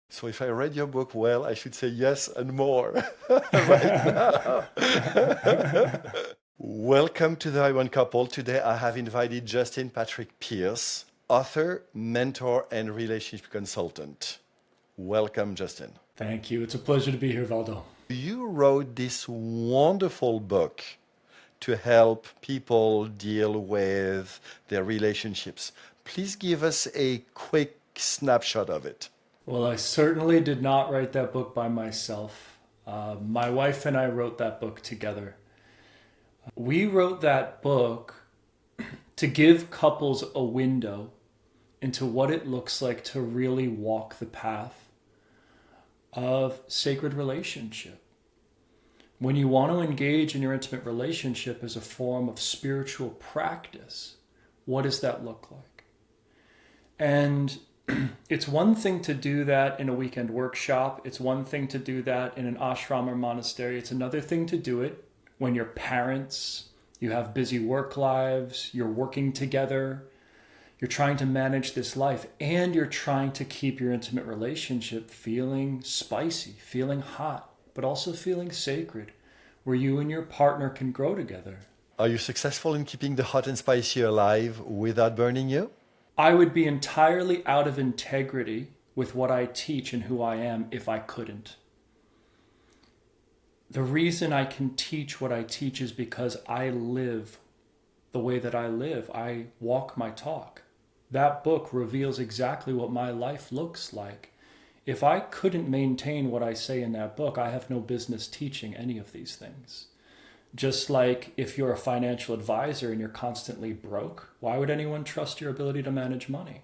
So if I read your book well, I should say yes and more right now. Welcome to the I One Couple. Today I have invited Justin Patrick Pierce, author, mentor, and relationship consultant. Welcome, Justin. Thank you. It's a pleasure to be here, Valdo. You wrote this wonderful book to help people deal with their relationships. Please give us a quick snapshot of it. Well, I certainly did not write that book by myself. My wife and I wrote that book together. We wrote that book to give couples a window into what it looks like to really walk the path of sacred relationship. When you want to engage in your intimate relationship as a form of spiritual practice, what does that look like? And it's one thing to do that in a weekend workshop. It's one thing to do that in an ashram or monastery. It's another thing to do it when you're parents, you have busy work lives, you're working together, you're trying to manage this life, and you're trying to keep your intimate relationship feeling spicy, feeling hot, but also feeling sacred, where you and your partner can grow together. Are you successful in keeping the hot and spicy alive without burning you? I would be entirely out of integrity with what I teach and who I am if I couldn't. The reason I can teach what I teach is because I live the way that I live. I walk my talk. That book reveals exactly what my life looks like. If I couldn't maintain what I say in that book, I have no business teaching any of these things. Just like if you're a financial advisor and you're constantly broke, why would anyone trust your ability to manage money?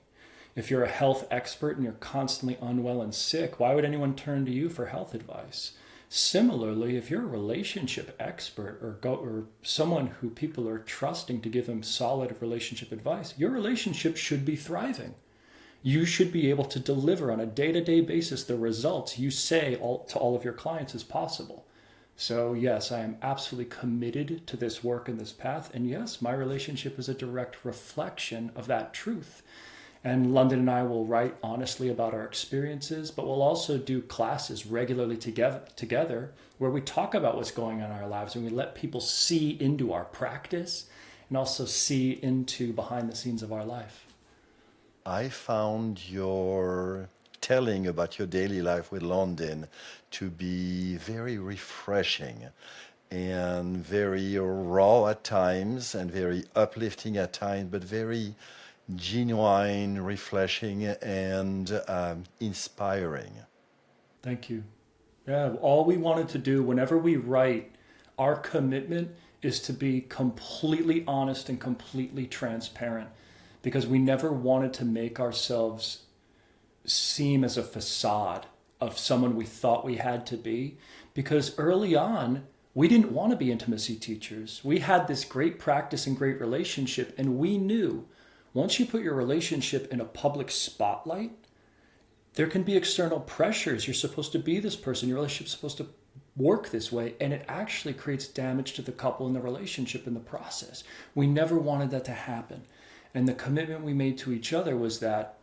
If you're a health expert and you're constantly unwell and sick, why would anyone turn to you for health advice? Similarly, if you're a relationship expert or someone who people are trusting to give them solid relationship advice, your relationship should be thriving. You should be able to deliver on a day-to-day basis the results you say to all of your clients as possible. So yes, I am absolutely committed to this work and this path. And yes, my relationship is a direct reflection of that truth. And London and I will write honestly about our experiences, but we'll also do classes regularly together where we talk about what's going on in our lives and we let people see into our practice and also see into behind the scenes of our life. I found your telling about your daily life with London to be very refreshing and very raw at times and very uplifting at times, but very genuine, refreshing, and inspiring. Thank you. Yeah, all we wanted to do whenever we write, our commitment is to be completely honest and completely transparent because we never wanted to make ourselves seem as a facade of someone we thought we had to be. Because early on, we didn't want to be intimacy teachers. We had this great practice and great relationship, and we knew once you put your relationship in a public spotlight, there can be external pressures. You're supposed to be this person. Your relationship's supposed to work this way. And it actually creates damage to the couple and the relationship in the process. We never wanted that to happen. And the commitment we made to each other was that,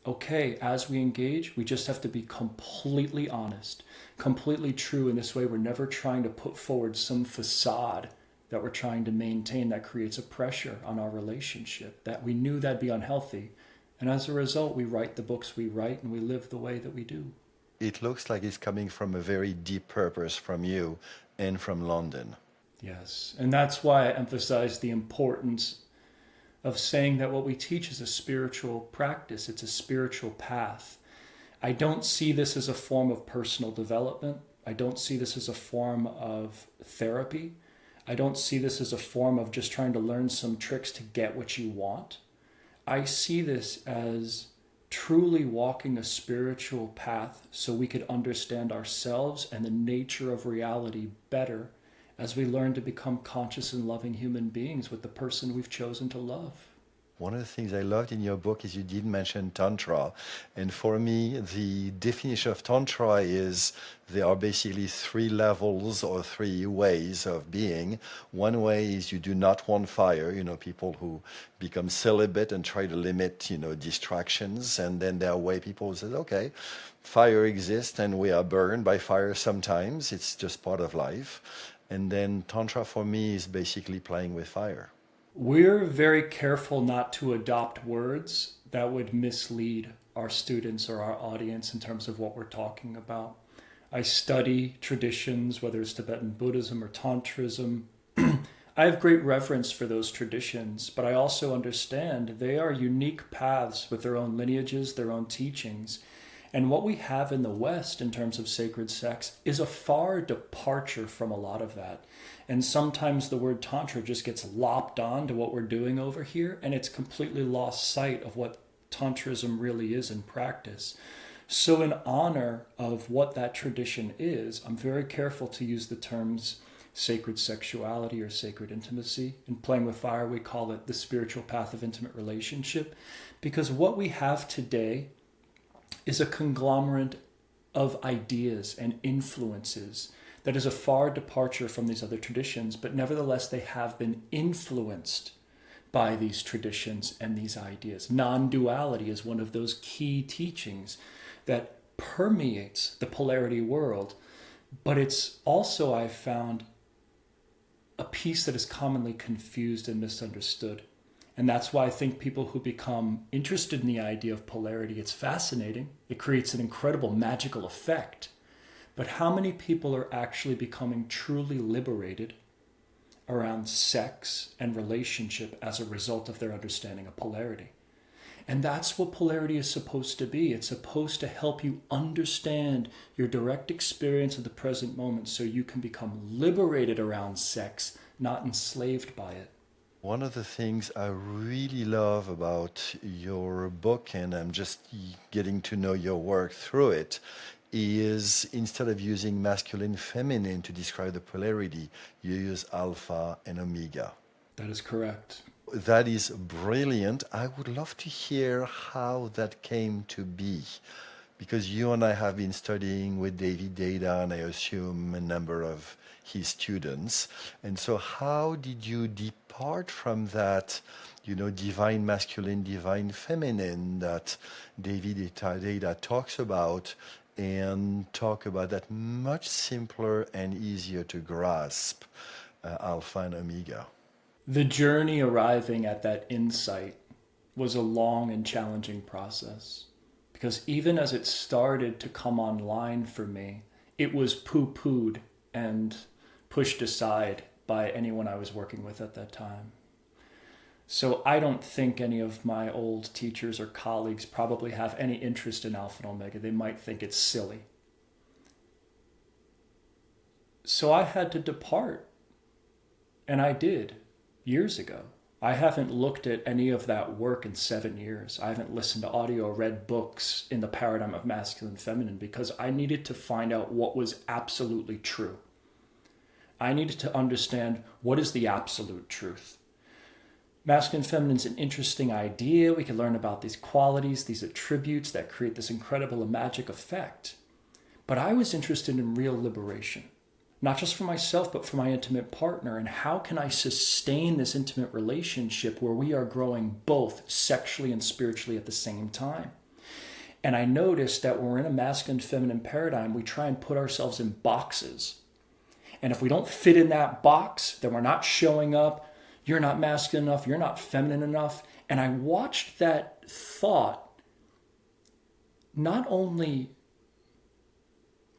okay, as we engage, we just have to be completely honest, completely true. In this way, we're never trying to put forward some facade that we're trying to maintain that creates a pressure on our relationship, that we knew that'd be unhealthy. And as a result, we write the books we write and we live the way that we do. It looks like it's coming from a very deep purpose from you and from London. Yes. And that's why I emphasize the importance of saying that what we teach is a spiritual practice, it's a spiritual path. I don't see this as a form of personal development. I don't see this as a form of therapy. I don't see this as a form of just trying to learn some tricks to get what you want. I see this as truly walking a spiritual path so we could understand ourselves and the nature of reality better as we learn to become conscious and loving human beings with the person we've chosen to love. One of the things I loved in your book is you did mention Tantra. And for me, the definition of Tantra is there are basically three levels or three ways of being. One way is you do not want fire, people who become celibate and try to limit, distractions. And then there are way people who say, okay, fire exists and we are burned by fire sometimes. It's just part of life. And then Tantra for me is basically playing with fire. We're very careful not to adopt words that would mislead our students or our audience in terms of what we're talking about. I study traditions, whether it's Tibetan Buddhism or Tantrism. I have great reverence for those traditions, but I also understand they are unique paths with their own lineages, their own teachings. And what we have in the West in terms of sacred sex is a far departure from a lot of that. And sometimes the word Tantra just gets lopped on to what we're doing over here, and it's completely lost sight of what Tantrism really is in practice. So, in honor of what that tradition is, I'm very careful to use the terms sacred sexuality or sacred intimacy. In Playing with Fire, we call it the spiritual path of intimate relationship, because what we have today is a conglomerate of ideas and influences that is a far departure from these other traditions, but nevertheless they have been influenced by these traditions and these ideas. Non-duality is one of those key teachings that permeates the polarity world, but it's also, I've found, a piece that is commonly confused and misunderstood. And that's why I think people who become interested in the idea of polarity, it's fascinating. It creates an incredible magical effect. But how many people are actually becoming truly liberated around sex and relationship as a result of their understanding of polarity? And that's what polarity is supposed to be. It's supposed to help you understand your direct experience of the present moment so you can become liberated around sex, not enslaved by it. One of the things I really love about your book, and I'm just getting to know your work through it, is instead of using masculine, feminine to describe the polarity, you use alpha and omega. That is correct. That is brilliant. I would love to hear how that came to be. Because you and I have been studying with David Data, and I assume a number of his students. And so, how did you depart from that, divine masculine, divine feminine that David Data talks about, and talk about that much simpler and easier to grasp, alpha and omega? The journey arriving at that insight was a long and challenging process. Because even as it started to come online for me, it was poo-pooed and pushed aside by anyone I was working with at that time. So I don't think any of my old teachers or colleagues probably have any interest in Alpha and Omega. They might think it's silly. So I had to depart. And I did years ago. I haven't looked at any of that work in 7 years. I haven't listened to audio or read books in the paradigm of masculine and feminine because I needed to find out what was absolutely true. I needed to understand what is the absolute truth. Masculine and feminine is an interesting idea. We can learn about these qualities, these attributes that create this incredible magic effect. But I was interested in real liberation. Not just for myself, but for my intimate partner. And how can I sustain this intimate relationship where we are growing both sexually and spiritually at the same time? And I noticed that when we're in a masculine feminine paradigm, we try and put ourselves in boxes. And if we don't fit in that box, then we're not showing up. You're not masculine enough. You're not feminine enough. And I watched that thought not only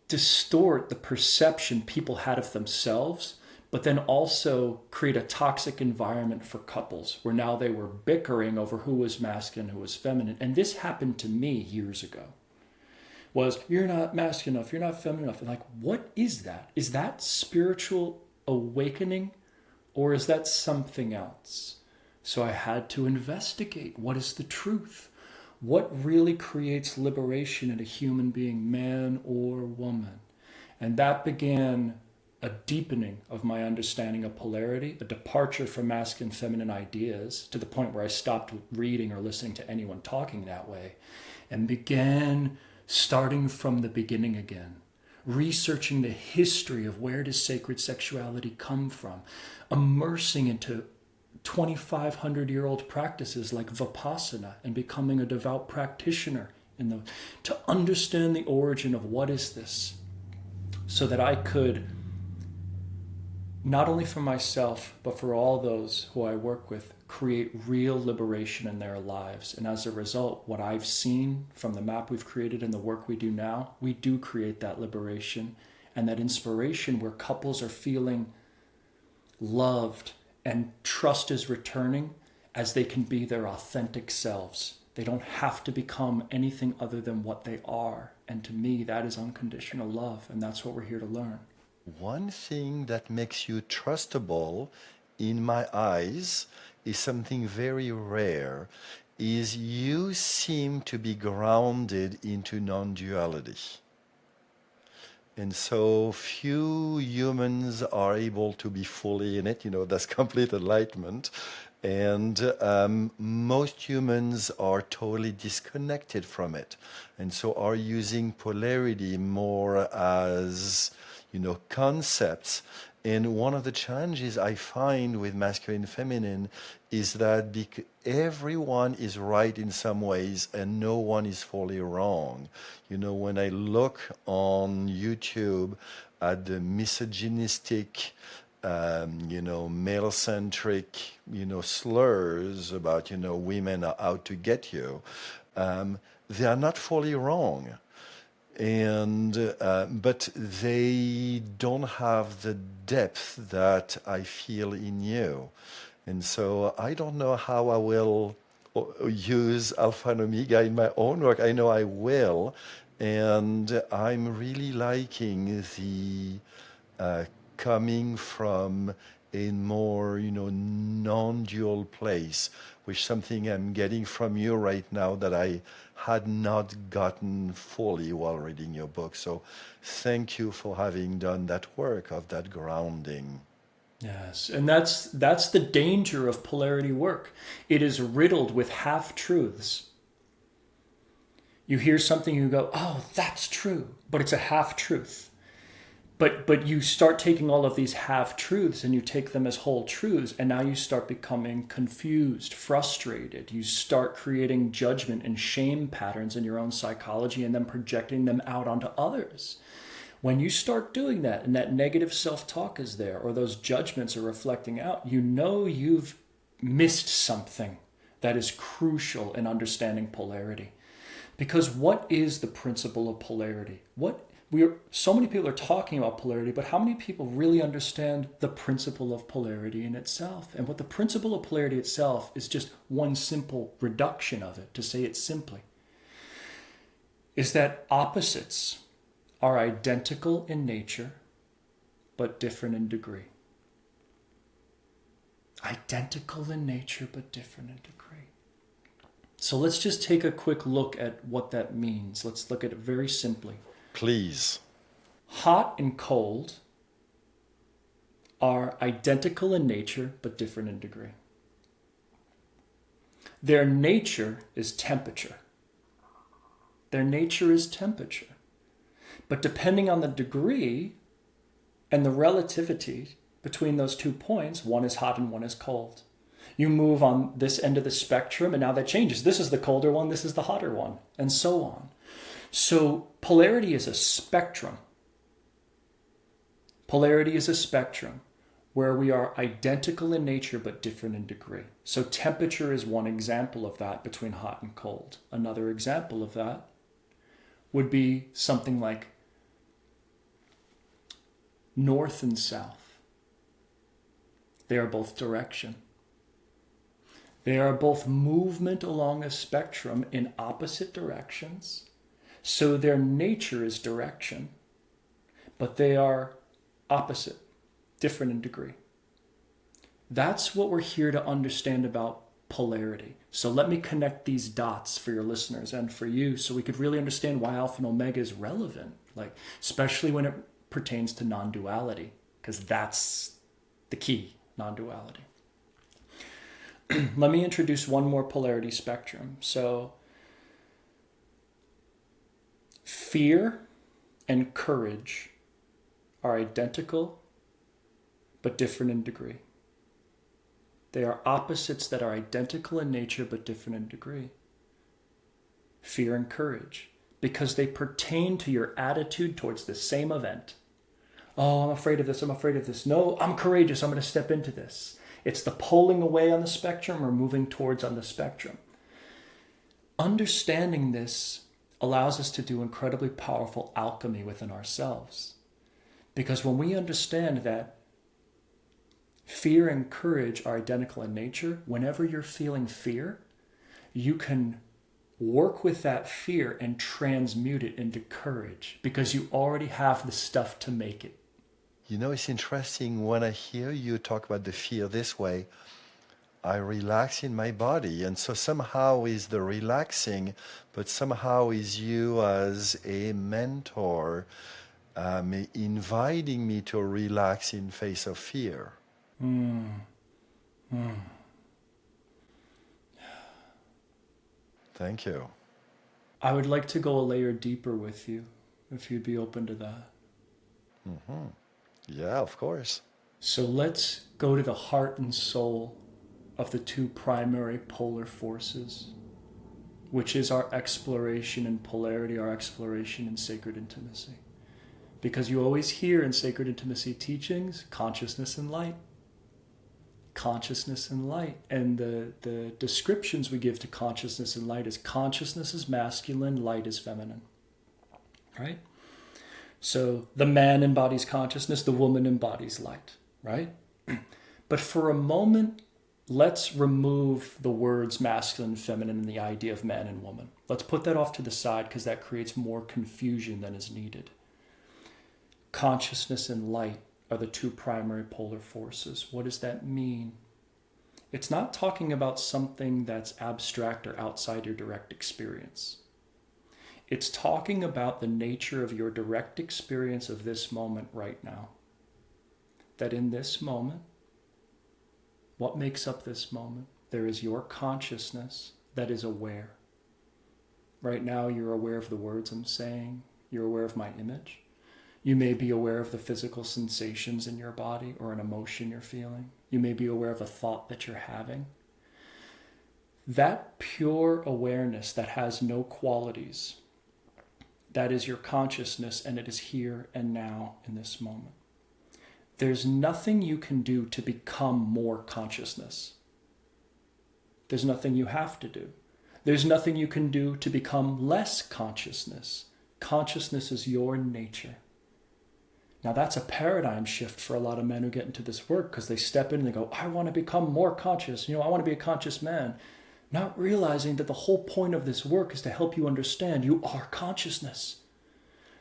distort the perception people had of themselves, but then also create a toxic environment for couples where now they were bickering over who was masculine, who was feminine. And this happened to me years ago. Was, you're not masculine enough, you're not feminine enough. And like, what is that? Is that spiritual awakening or is that something else? So I had to investigate what is the truth. What really creates liberation in a human being, man or woman? And that began a deepening of my understanding of polarity, a departure from masculine and feminine ideas to the point where I stopped reading or listening to anyone talking that way and began starting from the beginning again, researching the history of where does sacred sexuality come from, immersing into 2,500-year-old practices like Vipassana and becoming a devout practitioner in the, to understand the origin of what is this, so that I could, not only for myself, but for all those who I work with, create real liberation in their lives. And as a result, what I've seen from the map we've created and the work we do now, we do create that liberation and that inspiration where couples are feeling loved and trust is returning as they can be their authentic selves. They don't have to become anything other than what they are. And to me, that is unconditional love. And that's what we're here to learn. One thing that makes you trustable in my eyes is something very rare, is you seem to be grounded into non-duality. And so few humans are able to be fully in it, that's complete enlightenment. And most humans are totally disconnected from it. And so are using polarity more as, concepts. And one of the challenges I find with masculine and feminine is that everyone is right in some ways and no one is fully wrong. When I look on YouTube at the misogynistic, male-centric, slurs about, women are out to get you, they are not fully wrong. And but they don't have the depth that I feel in you. And so I don't know how I will use Alpha and Omega in my own work. I know I will. And I'm really liking the coming from a more, non-dual place, which is something I'm getting from you right now that I had not gotten fully while reading your book. So thank you for having done that work of that grounding. Yes, and that's the danger of polarity work. It is riddled with half-truths. You hear something, you go, oh, that's true, but it's a half-truth. But you start taking all of these half-truths and you take them as whole truths, and now you start becoming confused, frustrated. You start creating judgment and shame patterns in your own psychology and then projecting them out onto others. When you start doing that and that negative self-talk is there, or those judgments are reflecting out, you've missed something that is crucial in understanding polarity. Because what is the principle of polarity? So many people are talking about polarity, but how many people really understand the principle of polarity in itself? And what the principle of polarity itself is, just one simple reduction of it, to say it simply, is that opposites are identical in nature, but different in degree. Identical in nature, but different in degree. So let's just take a quick look at what that means. Let's look at it very simply. Please. Hot and cold are identical in nature, but different in degree. Their nature is temperature. Their nature is temperature. But depending on the degree and the relativity between those 2 points, one is hot and one is cold. You move on this end of the spectrum and now that changes. This is the colder one, this is the hotter one, and so on. So polarity is a spectrum. Polarity is a spectrum where we are identical in nature but different in degree. So temperature is one example of that between hot and cold. Another example of that would be something like north and south. They are both direction. They are both movement along a spectrum in opposite directions. So their nature is direction, but they are opposite, different in degree. That's what we're here to understand about polarity. So let me connect these dots for your listeners and for you so we could really understand why Alpha and Omega is relevant, especially when it pertains to non-duality. because that's the key, non-duality. Let me introduce one more polarity spectrum. So fear and courage are identical but different in degree. They are opposites that are identical in nature but different in degree. Fear and courage, because they pertain to your attitude towards the same event. Oh, I'm afraid of this, I'm afraid of this. No, I'm courageous, I'm going to step into this. It's the pulling away on the spectrum or moving towards on the spectrum. Understanding this allows us to do incredibly powerful alchemy within ourselves. Because when we understand that fear and courage are identical in nature, whenever you're feeling fear, you can work with that fear and transmute it into courage because you already have the stuff to make it. You know, it's interesting when I hear you talk about the fear this way, I relax in my body. And so somehow is the relaxing, but somehow is you as a mentor inviting me to relax in face of fear. Thank you. I would like to go a layer deeper with you, if you'd be open to that. Mm-hmm. Yeah, of course. So let's go to the heart and soul of the two primary polar forces, which is our exploration in polarity, our exploration in sacred intimacy. Because you always hear in sacred intimacy teachings, consciousness and light. Consciousness and light. And the descriptions we give to consciousness and light is consciousness is masculine, light is feminine. Right? So the man embodies consciousness, the woman embodies light, right? But for a moment, let's remove the words masculine and feminine and the idea of man and woman. Let's put that off to the side because that creates more confusion than is needed. Consciousness and light are the two primary polar forces. What does that mean? It's not talking about something that's abstract or outside your direct experience. It's talking about the nature of your direct experience of this moment right now. That in this moment, what makes up this moment? There is your consciousness that is aware. Right now, you're aware of the words I'm saying. You're aware of my image. You may be aware of the physical sensations in your body or an emotion you're feeling. You may be aware of a thought that you're having. That pure awareness that has no qualities, that is your consciousness, and it is here and now in this moment. There's nothing you can do to become more consciousness. There's nothing you have to do. There's nothing you can do to become less consciousness. Consciousness is your nature. Now that's a paradigm shift for a lot of men who get into this work because they step in and they go, I want to become more conscious. I want to be a conscious man. Not realizing that the whole point of this work is to help you understand you are consciousness.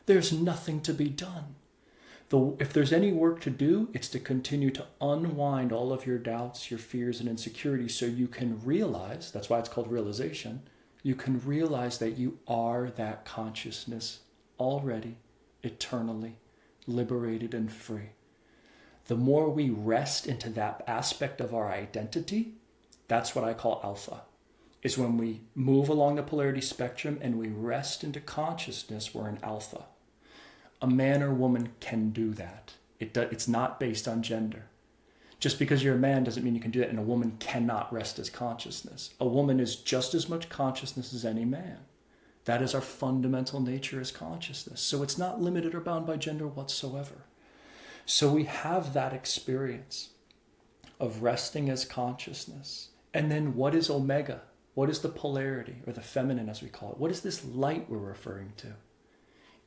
There's nothing to be done. If there's any work to do, it's to continue to unwind all of your doubts, your fears, and insecurities so you can realize, that's why it's called realization, you can realize that you are that consciousness already, eternally, liberated and free. The more we rest into that aspect of our identity, that's what I call alpha. Is when we move along the polarity spectrum and we rest into consciousness, we're in alpha. A man or woman can do that. It's not based on gender. Just because you're a man doesn't mean you can do that, and a woman cannot rest as consciousness. A woman is just as much consciousness as any man. That is our fundamental nature as consciousness. So it's not limited or bound by gender whatsoever. So we have that experience of resting as consciousness. And then what is omega? What is the polarity, or the feminine as we call it? What is this light we're referring to?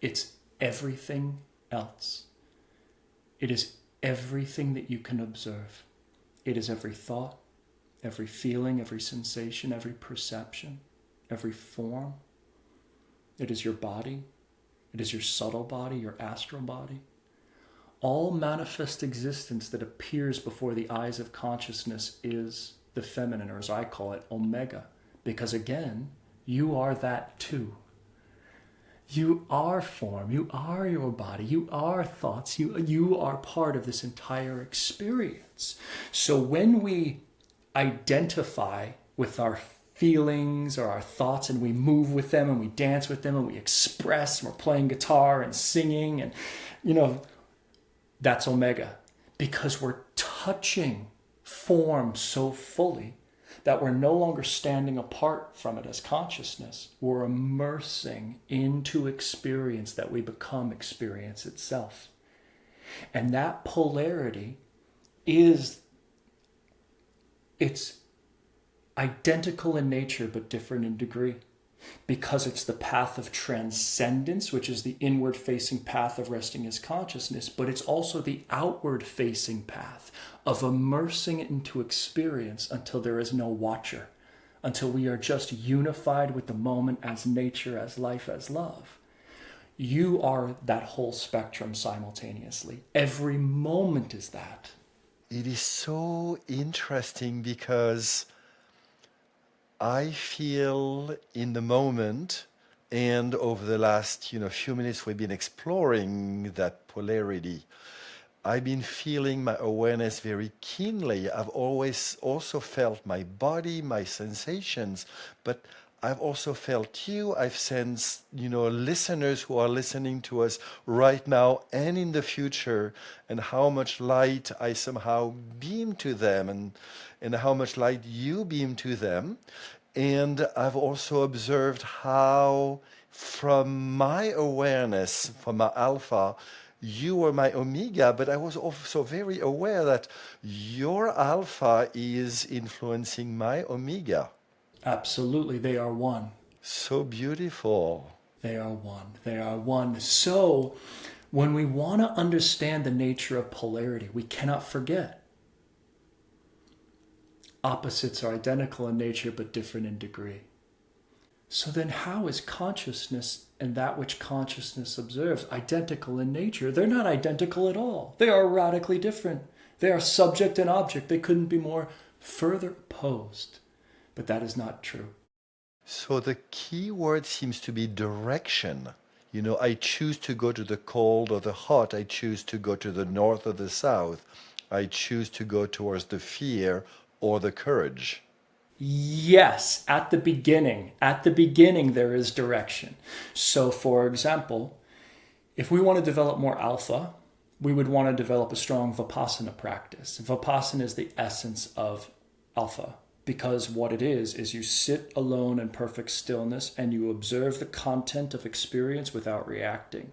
It's everything else. It is everything that you can observe. It is every thought, every feeling, every sensation, every perception, every form. It is your body. It is your subtle body, your astral body. All manifest existence that appears before the eyes of consciousness is the feminine, or as I call it, omega. Because again, you are that too. You are form. You are your body. You are thoughts. You are part of this entire experience. So when we identify with our feelings or our thoughts and we move with them and we dance with them and we express and we're playing guitar and singing and, that's Omega, because we're touching form so fully that we're no longer standing apart from it as consciousness. We're immersing into experience that we become experience itself. And that polarity it's identical in nature but different in degree, because it's the path of transcendence, which is the inward facing path of resting as consciousness, but it's also the outward facing path of immersing it into experience until there is no watcher, until we are just unified with the moment as nature, as life, as love. You are that whole spectrum simultaneously. Every moment is that. It is so interesting because I feel in the moment, and over the last few minutes we've been exploring that polarity. I've been feeling my awareness very keenly. I've always also felt my body, my sensations, but I've also felt you. I've sensed, listeners who are listening to us right now and in the future, and how much light I somehow beam to them, and how much light you beam to them. And I've also observed how, from my awareness, from my alpha, you were my omega, but I was also very aware that your alpha is influencing my omega. Absolutely, they are one. So beautiful. They are one. They are one. So, when we want to understand the nature of polarity, we cannot forget opposites are identical in nature but different in degree. So then how is consciousness and that which consciousness observes identical in nature? They're not identical at all. They are radically different. They are subject and object. They couldn't be more further opposed. But that is not true. So the key word seems to be direction. I choose to go to the cold or the hot. I choose to go to the north or the south. I choose to go towards the fear or the courage. Yes, at the beginning there is direction. So for example, if we want to develop more alpha, we would want to develop a strong Vipassana practice. Vipassana is the essence of alpha, because what it is you sit alone in perfect stillness and you observe the content of experience without reacting.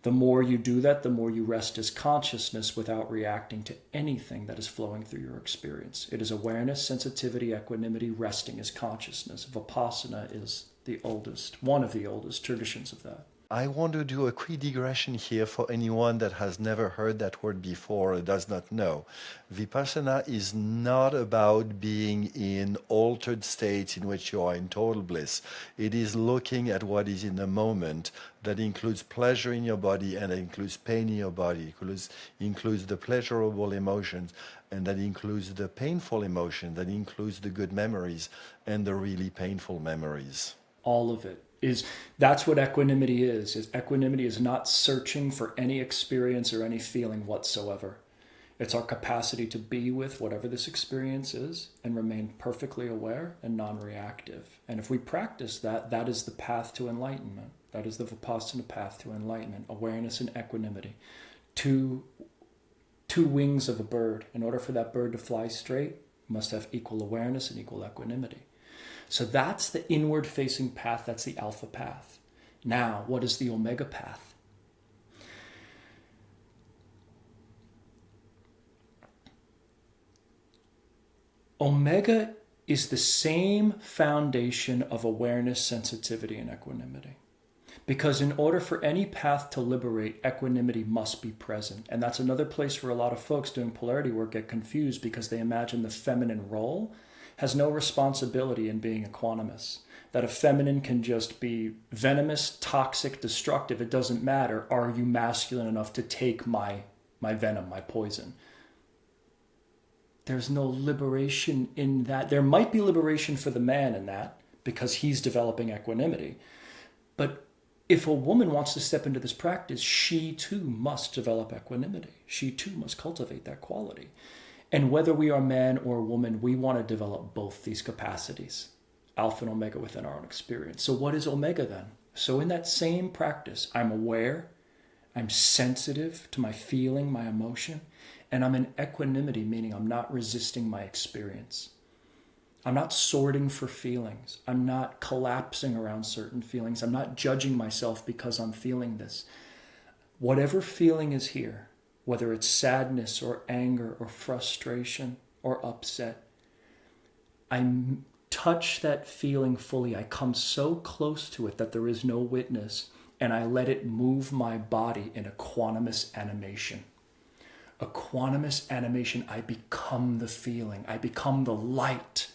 The more you do that, the more you rest as consciousness without reacting to anything that is flowing through your experience. It is awareness, sensitivity, equanimity, resting as consciousness. Vipassana is one of the oldest traditions of that. I want to do a quick digression here for anyone that has never heard that word before or does not know. Vipassana is not about being in altered states in which you are in total bliss. It is looking at what is in the moment. That includes pleasure in your body, and it includes pain in your body. It includes the pleasurable emotions, and that includes the painful emotions. That includes the good memories and the really painful memories. All of it. That's what equanimity is. Equanimity is not searching for any experience or any feeling whatsoever. It's our capacity to be with whatever this experience is and remain perfectly aware and non-reactive. And if we practice that, that is the path to enlightenment. That is the Vipassana path to enlightenment, awareness and equanimity. Two wings of a bird. In order for that bird to fly straight, you must have equal awareness and equal equanimity. So that's the inward facing path, that's the alpha path. Now, what is the omega path? Omega is the same foundation of awareness, sensitivity, and equanimity. Because in order for any path to liberate, equanimity must be present. And that's another place where a lot of folks doing polarity work get confused, because they imagine the feminine role has no responsibility in being equanimous. That a feminine can just be venomous, toxic, destructive. It doesn't matter. Are you masculine enough to take my venom, my poison? There's no liberation in that. There might be liberation for the man in that, because he's developing equanimity. But If a woman wants to step into this practice, she too must develop equanimity. She too must cultivate that quality. And whether we are man or woman, we want to develop both these capacities, alpha and omega, within our own experience. So what is omega then? So in that same practice, I'm aware, I'm sensitive to my feeling, my emotion, and I'm in equanimity, meaning I'm not resisting my experience. I'm not sorting for feelings. I'm not collapsing around certain feelings. I'm not judging myself because I'm feeling this. Whatever feeling is here, whether it's sadness or anger or frustration or upset, I touch that feeling fully. I come so close to it that there is no witness, and I let it move my body in a quantumous animation. A quantumous animation, I become the feeling. I become the light.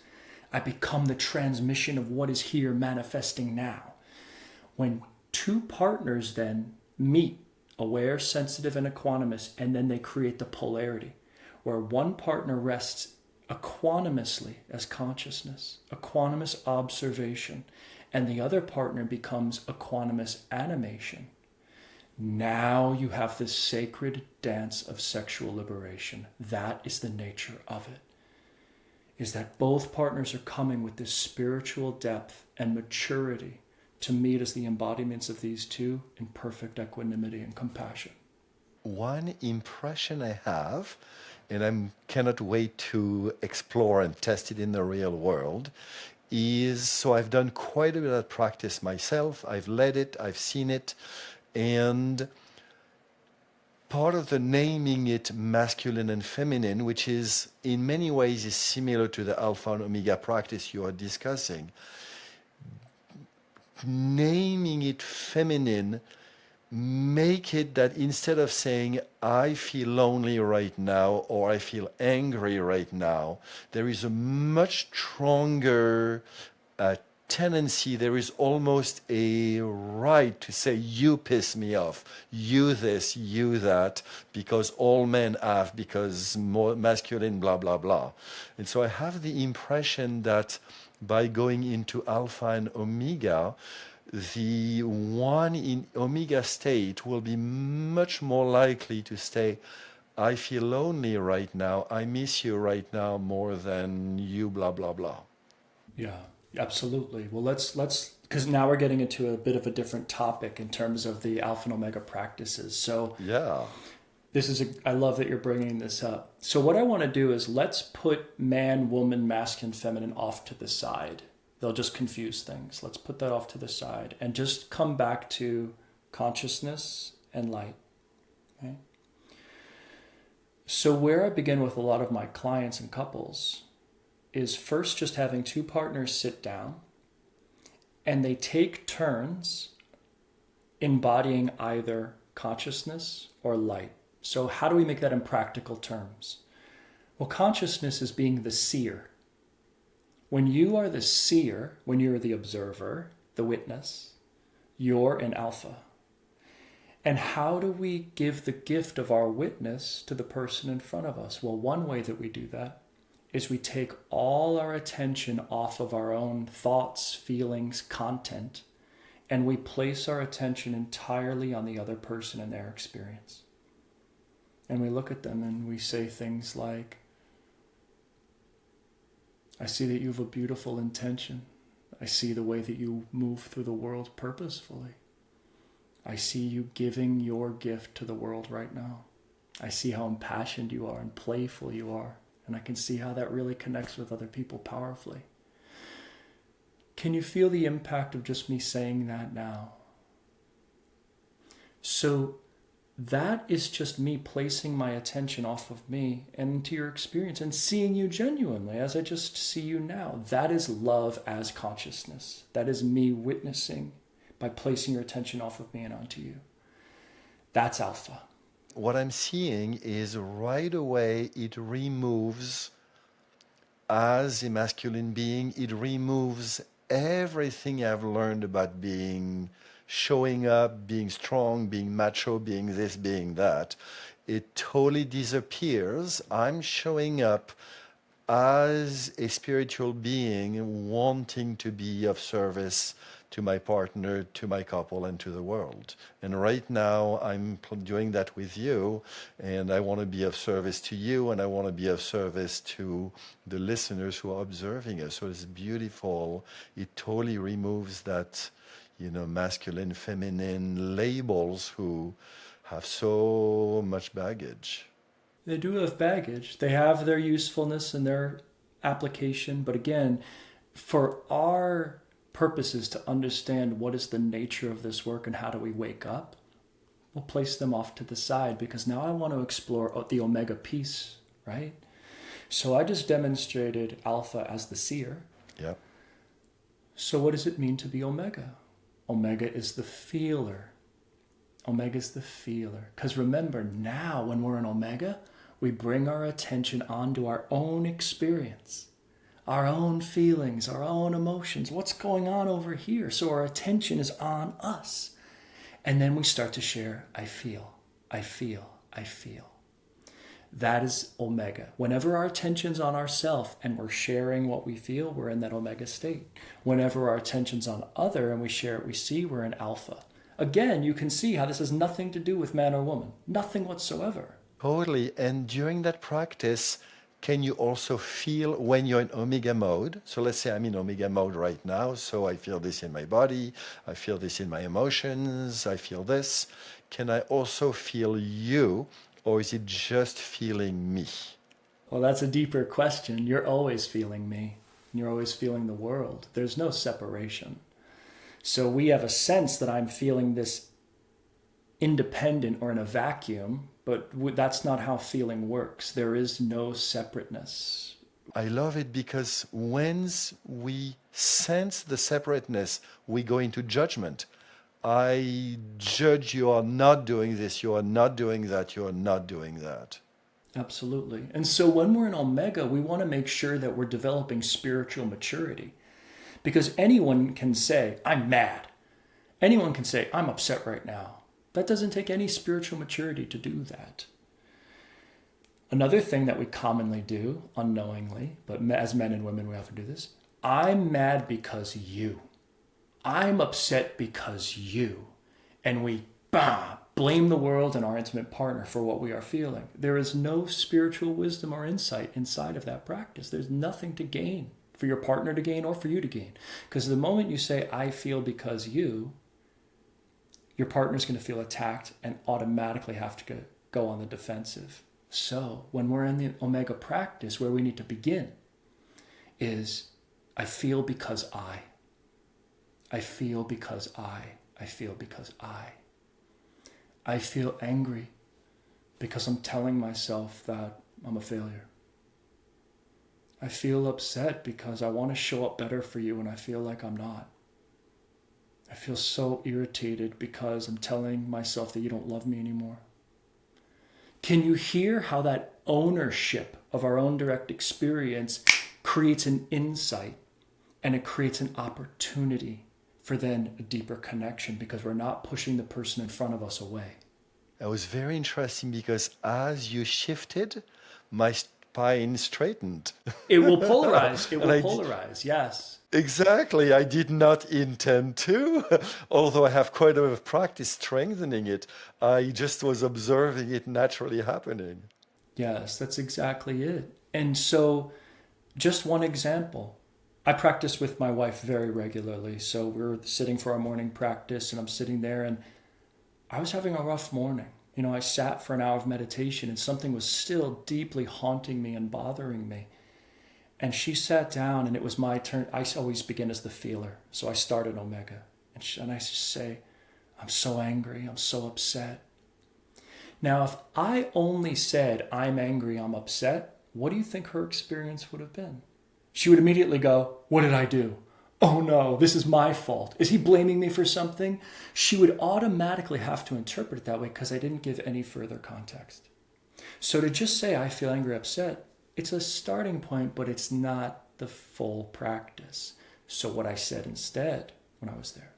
I become the transmission of what is here manifesting now. When two partners then meet, aware, sensitive, and equanimous, and then they create the polarity, where one partner rests equanimously as consciousness, equanimous observation, and the other partner becomes equanimous animation. Now you have this sacred dance of sexual liberation. That is the nature of it. Is that both partners are coming with this spiritual depth and maturity to meet as the embodiments of these two in perfect equanimity and compassion. One impression I have, and I cannot wait to explore and test it in the real world, is so I've done quite a bit of practice myself. I've led it, I've seen it, and part of the naming it masculine and feminine, which is in many ways is similar to the alpha and omega practice you are discussing, naming it feminine, make it that instead of saying I feel lonely right now or I feel angry right now, there is a much stronger tendency, there is almost a right to say you piss me off, you this, you that, because all men have, because more masculine, blah blah blah. And so I have the impression that by going into alpha and omega, the one in omega state will be much more likely to say, I feel lonely right now, I miss you right now more than you, blah blah blah. Yeah, absolutely. Well, let's because now we're getting into a bit of a different topic in terms of the alpha and omega practices. So Yeah. I love that you're bringing this up. So what I want to do is let's put man, woman, masculine, feminine off to the side. They'll just confuse things. Let's put that off to the side and just come back to consciousness and light. Okay? So where I begin with a lot of my clients and couples is first just having two partners sit down and they take turns embodying either consciousness or light. So how do we make that in practical terms? Well, consciousness is being the seer. When you are the seer, when you're the observer, the witness, you're in alpha. And how do we give the gift of our witness to the person in front of us? Well, one way that we do that is we take all our attention off of our own thoughts, feelings, content, and we place our attention entirely on the other person and their experience. And we look at them and we say things like, I see that you have a beautiful intention. I see the way that you move through the world purposefully. I see you giving your gift to the world right now. I see how impassioned you are and playful you are. And I can see how that really connects with other people powerfully. Can you feel the impact of just me saying that now? So that is just me placing my attention off of me and into your experience and seeing you genuinely as I just see you now. That is love as consciousness. That is me witnessing by placing your attention off of me and onto you. That's alpha. What I'm seeing is right away it removes, as a masculine being, it removes everything I've learned about being showing up, being strong, being macho, being this, being that. It totally disappears. I'm showing up as a spiritual being wanting to be of service to my partner, to my couple, and to the world. And right now, I'm doing that with you, and I want to be of service to you, and I want to be of service to the listeners who are observing us. So it's beautiful. It totally removes that, masculine, feminine labels who have so much baggage. They do have baggage. They have their usefulness and their application. But again, for our purposes to understand what is the nature of this work and how do we wake up, we'll place them off to the side because now I want to explore the Omega piece, right? So I just demonstrated Alpha as the seer. Yeah. So what does it mean to be Omega? Omega is the feeler. Omega is the feeler. Because remember, now when we're in Omega, we bring our attention onto our own experience, our own feelings, our own emotions. What's going on over here? So our attention is on us. And then we start to share, I feel, I feel, I feel. That is Omega. Whenever our attention's on ourself and we're sharing what we feel, we're in that Omega state. Whenever our attention's on other and we share what we see, we're in Alpha. Again, you can see how this has nothing to do with man or woman. Nothing whatsoever. Totally. And during that practice, can you also feel when you're in Omega mode? So let's say I'm in Omega mode right now. So I feel this in my body. I feel this in my emotions. I feel this. Can I also feel you? Or is it just feeling me? Well, that's a deeper question. You're always feeling me. You're always feeling the world. There's no separation. So we have a sense that I'm feeling this independent or in a vacuum, but that's not how feeling works. There is no separateness. I love it because once we sense the separateness, we go into judgment. I judge you are not doing this, you are not doing that, you are not doing that. Absolutely. And so when we're in Omega, we want to make sure that we're developing spiritual maturity. Because anyone can say, I'm mad. Anyone can say, I'm upset right now. That doesn't take any spiritual maturity to do that. Another thing that we commonly do, unknowingly, but as men and women we often do this, I'm mad because you. I'm upset because you. And we blame the world and our intimate partner for what we are feeling. There is no spiritual wisdom or insight inside of that practice. There's nothing to gain. For your partner to gain or for you to gain. Because the moment you say, I feel because you, your partner's going to feel attacked and automatically have to go on the defensive. So when we're in the Omega practice, where we need to begin is, I feel because I. I feel because I feel because I feel angry because I'm telling myself that I'm a failure. I feel upset because I want to show up better for you and I feel like I'm not. I feel so irritated because I'm telling myself that you don't love me anymore. Can you hear how that ownership of our own direct experience creates an insight and it creates an opportunity for then a deeper connection because we're not pushing the person in front of us away? It was very interesting because as you shifted, my spine straightened. It will polarize. It will polarize, yes. Exactly. I did not intend to, although I have quite a bit of practice strengthening it. I just was observing it naturally happening. Yes, that's exactly it. And so, just one example. I practice with my wife very regularly. So we're sitting for our morning practice and I'm sitting there and I was having a rough morning. I sat for an hour of meditation and something was still deeply haunting me and bothering me. And she sat down and it was my turn. I always begin as the feeler. So I started Omega. And I just say, I'm so angry. I'm so upset. Now, if I only said, I'm angry, I'm upset, what do you think her experience would have been? She would immediately go, what did I do? Oh no, this is my fault. Is he blaming me for something? She would automatically have to interpret it that way because I didn't give any further context. So to just say, I feel angry, upset, it's a starting point, but it's not the full practice. So what I said instead when I was there,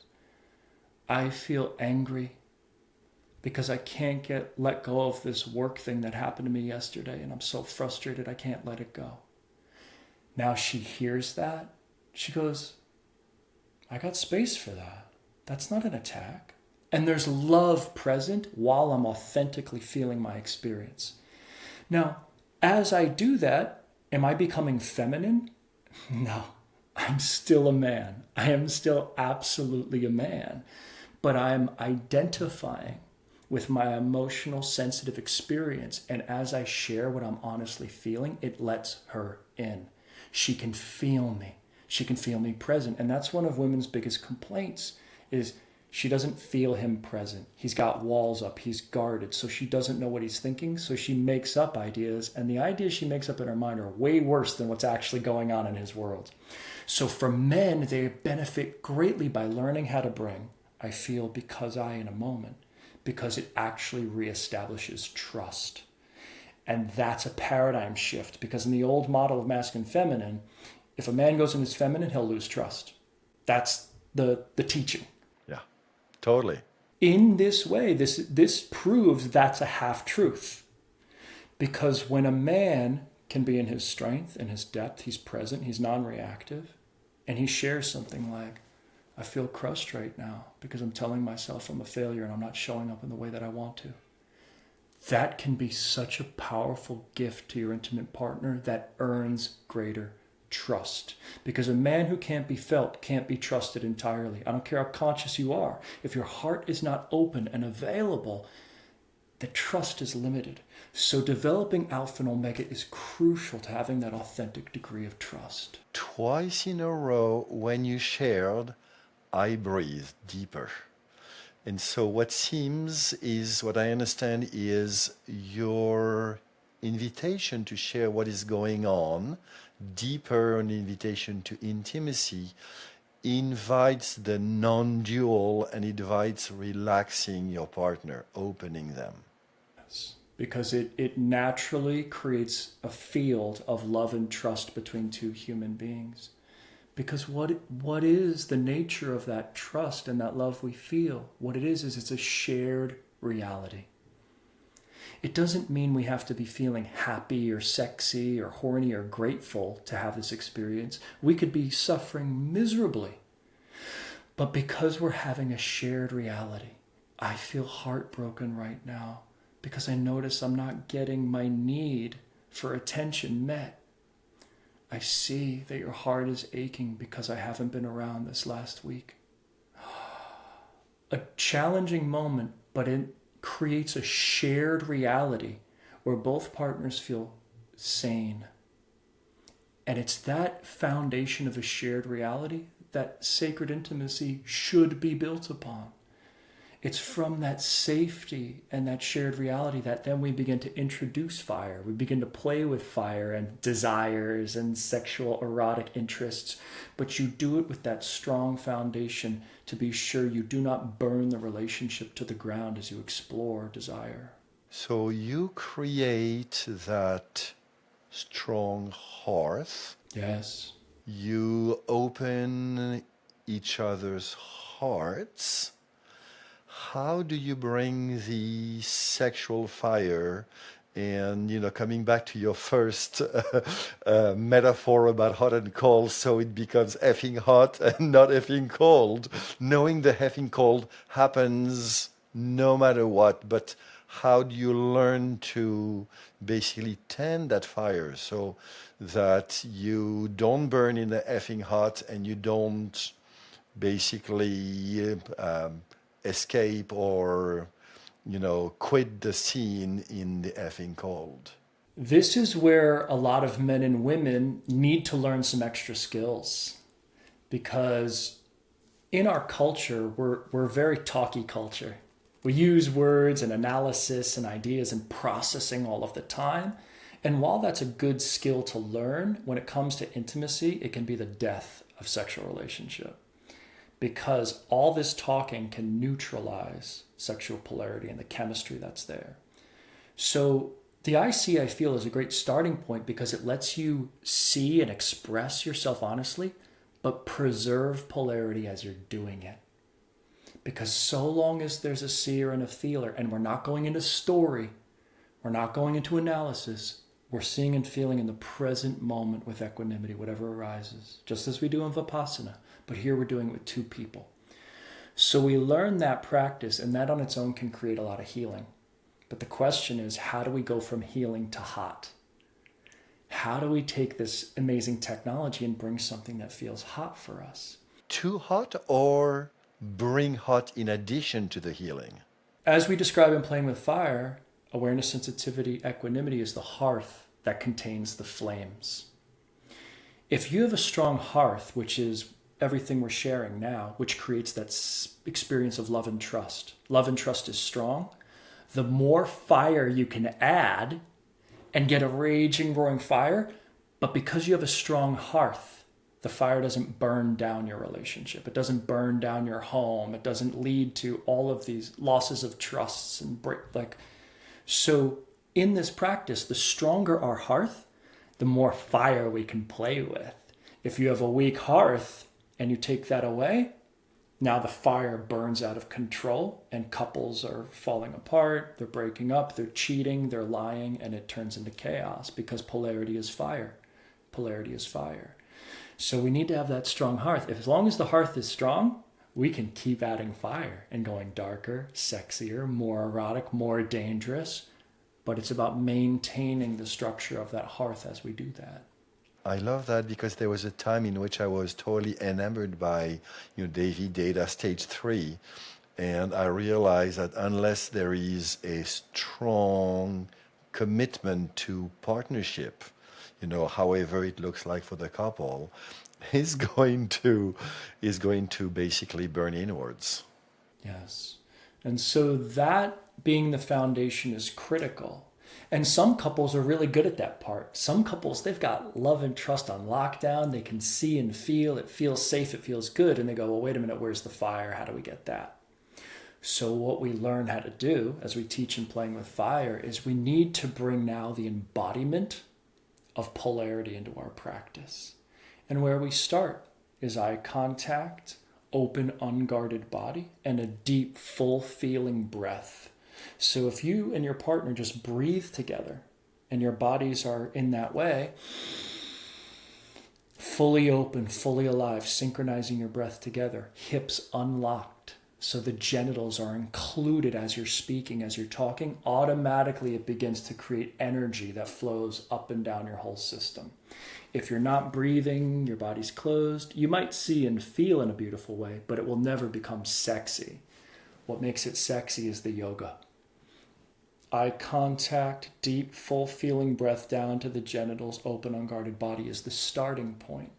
I feel angry because I can't let go of this work thing that happened to me yesterday and I'm so frustrated I can't let it go. Now she hears that. She goes, I got space for that. That's not an attack. And there's love present while I'm authentically feeling my experience. Now, as I do that, am I becoming feminine? No, I'm still a man. I am still absolutely a man. But I'm identifying with my emotional, sensitive experience. And as I share what I'm honestly feeling, it lets her in. She can feel me. She can feel me present. And that's one of women's biggest complaints is she doesn't feel him present. He's got walls up. He's guarded. So she doesn't know what he's thinking. So she makes up ideas. And the ideas she makes up in her mind are way worse than what's actually going on in his world. So for men, they benefit greatly by learning how to bring, I feel because I in a moment, because it actually reestablishes trust. And that's a paradigm shift, because in the old model of masculine feminine, if a man goes in his feminine, he'll lose trust. That's the teaching. Yeah, totally. In this way, this proves that's a half-truth. Because when a man can be in his strength, in his depth, he's present, he's non-reactive, and he shares something like, I feel crushed right now because I'm telling myself I'm a failure and I'm not showing up in the way that I want to. That can be such a powerful gift to your intimate partner that earns greater trust. Because a man who can't be felt can't be trusted entirely. I don't care how conscious you are. If your heart is not open and available, the trust is limited. So developing Alpha and Omega is crucial to having that authentic degree of trust. Twice in a row, when you shared, I breathed deeper. And so what I understand is your invitation to share what is going on, deeper an invitation to intimacy, invites the non-dual and invites relaxing your partner, opening them. Because it naturally creates a field of love and trust between two human beings. Because what is the nature of that trust and that love we feel? What it is it's a shared reality. It doesn't mean we have to be feeling happy or sexy or horny or grateful to have this experience. We could be suffering miserably. But because we're having a shared reality, I feel heartbroken right now because I notice I'm not getting my need for attention met. I see that your heart is aching because I haven't been around this last week. A challenging moment, but it creates a shared reality where both partners feel sane. And it's that foundation of a shared reality that sacred intimacy should be built upon. It's from that safety and that shared reality that then we begin to introduce fire. We begin to play with fire and desires and sexual erotic interests. But you do it with that strong foundation to be sure you do not burn the relationship to the ground as you explore desire. So you create that strong hearth. Yes. You open each other's hearts. How do you bring the sexual fire? And, coming back to your first metaphor about hot and cold, so it becomes effing hot and not effing cold, knowing the effing cold happens no matter what, but how do you learn to basically tend that fire so that you don't burn in the effing hot and you don't basically escape or, quit the scene in the effing cold? This is where a lot of men and women need to learn some extra skills, because in our culture, we're a very talky culture. We use words and analysis and ideas and processing all of the time. And while that's a good skill to learn, when it comes to intimacy, it can be the death of sexual relationship. Because all this talking can neutralize sexual polarity and the chemistry that's there. So the IC, I feel, is a great starting point because it lets you see and express yourself honestly, but preserve polarity as you're doing it. Because so long as there's a seer and a feeler, and we're not going into story, we're not going into analysis, we're seeing and feeling in the present moment with equanimity, whatever arises, just as we do in Vipassana. But here we're doing it with two people. So we learn that practice, and that on its own can create a lot of healing. But the question is, how do we go from healing to hot? How do we take this amazing technology and bring something that feels hot for us? Too hot or bring hot in addition to the healing? As we describe in Playing with Fire, awareness, sensitivity, equanimity is the hearth that contains the flames. If you have a strong hearth, which is everything we're sharing now, which creates that experience of love and trust is strong, the more fire you can add and get a raging, roaring fire, but because you have a strong hearth, the fire doesn't burn down your relationship. It doesn't burn down your home. It doesn't lead to all of these losses of trusts and So in this practice, the stronger our hearth, the more fire we can play with. If you have a weak hearth and you take that away, now the fire burns out of control and couples are falling apart, they're breaking up, they're cheating, they're lying, and it turns into chaos because polarity is fire. Polarity is fire. So we need to have that strong hearth. As long as the hearth is strong, we can keep adding fire and going darker, sexier, more erotic, more dangerous. But it's about maintaining the structure of that hearth as we do that. I love that because there was a time in which I was totally enamored by, David Data Stage 3. And I realized that unless there is a strong commitment to partnership, however it looks like for the couple, is going to basically burn inwards. Yes. And so that being the foundation is critical. And some couples are really good at that part. Some couples, they've got love and trust on lockdown. They can see and feel. It feels safe. It feels good. And they go, well, wait a minute, where's the fire? How do we get that? So what we learn how to do as we teach in Playing with Fire is we need to bring now the embodiment of polarity into our practice. And where we start is eye contact, open, unguarded body, and a deep, full feeling breath. So if you and your partner just breathe together and your bodies are in that way, fully open, fully alive, synchronizing your breath together, hips unlocked, so the genitals are included as you're speaking, as you're talking, automatically it begins to create energy that flows up and down your whole system. If you're not breathing, your body's closed, you might see and feel in a beautiful way, but it will never become sexy. What makes it sexy is the yoga. Eye contact, deep, full feeling breath down to the genitals, open, unguarded body is the starting point.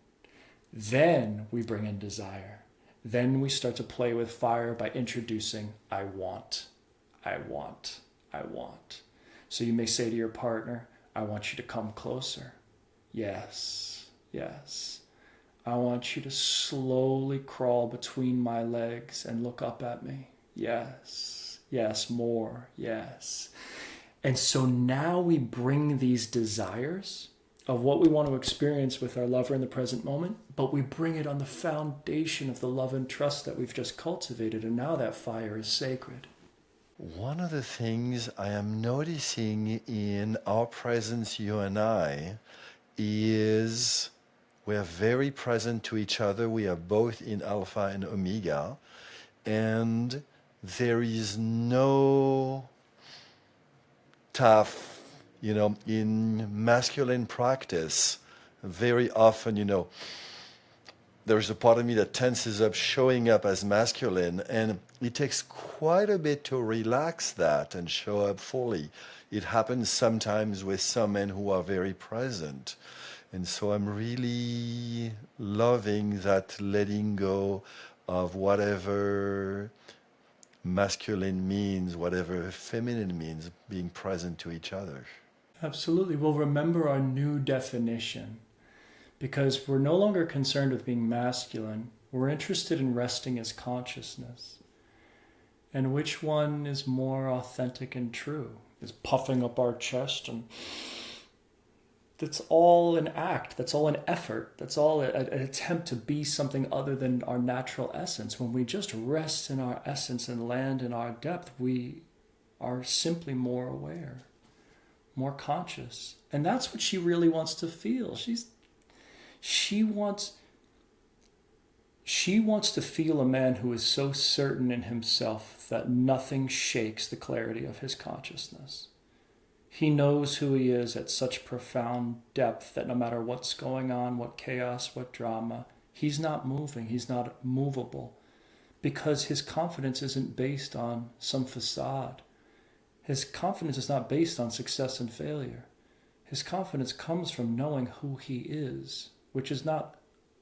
Then we bring in desire. Then we start to play with fire by introducing, I want, I want, I want. So you may say to your partner, I want you to come closer. Yes, yes. I want you to slowly crawl between my legs and look up at me. Yes, yes, more, yes. And so now we bring these desires of what we want to experience with our lover in the present moment, but we bring it on the foundation of the love and trust that we've just cultivated, and now that fire is sacred. One of the things I am noticing in our presence, you and I, is we are very present to each other. We are both in Alpha and Omega, and there is no tough, in masculine practice, very often, there's a part of me that tenses up, showing up as masculine, and it takes quite a bit to relax that and show up fully. It happens sometimes with some men who are very present. And so I'm really loving that letting go of whatever masculine means, whatever feminine means, being present to each other. Absolutely. We'll remember our new definition because we're no longer concerned with being masculine. We're interested in resting as consciousness. And which one is more authentic and true? Is puffing up our chest, and that's all an act, that's all an effort, that's all an attempt to be something other than our natural essence. When we just rest in our essence and land in our depth, we are simply more aware, more conscious. And that's what she really wants to feel. She wants She wants to feel a man who is so certain in himself that nothing shakes the clarity of his consciousness. He knows who he is at such profound depth that no matter what's going on, what chaos, what drama, he's not moving, he's not movable, because his confidence isn't based on some facade. His confidence is not based on success and failure. His confidence comes from knowing who he is, which is not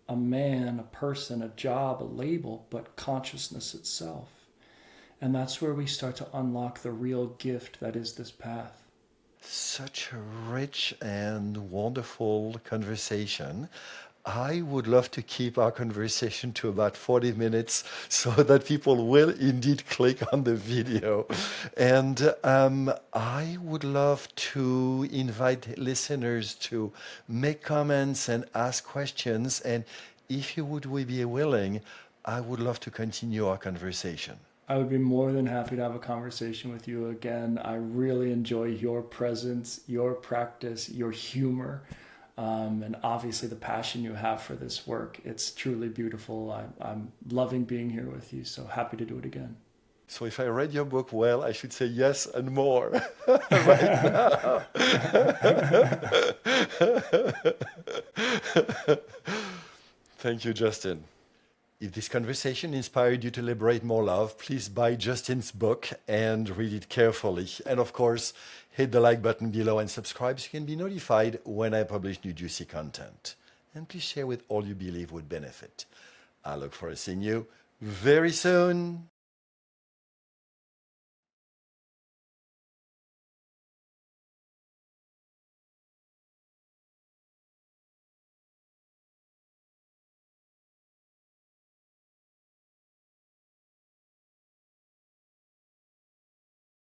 a man, a person, a job, a label, but consciousness itself. And that's where we start to unlock the real gift that is this path. Such a rich and wonderful conversation. I would love to keep our conversation to about 40 minutes so that people will indeed click on the video. And I would love to invite listeners to make comments and ask questions. And if you would be willing, I would love to continue our conversation. I would be more than happy to have a conversation with you again. I really enjoy your presence, your practice, your humor, and obviously the passion you have for this work. It's truly beautiful. I'm loving being here with you, so happy to do it again. So if I read your book well, I should say yes and more right now. Thank you, Justin. If this conversation inspired you to liberate more love, please buy Justin's book and read it carefully. And of course, hit the like button below and subscribe so you can be notified when I publish new juicy content. And please share with all you believe would benefit. I look forward to seeing you very soon.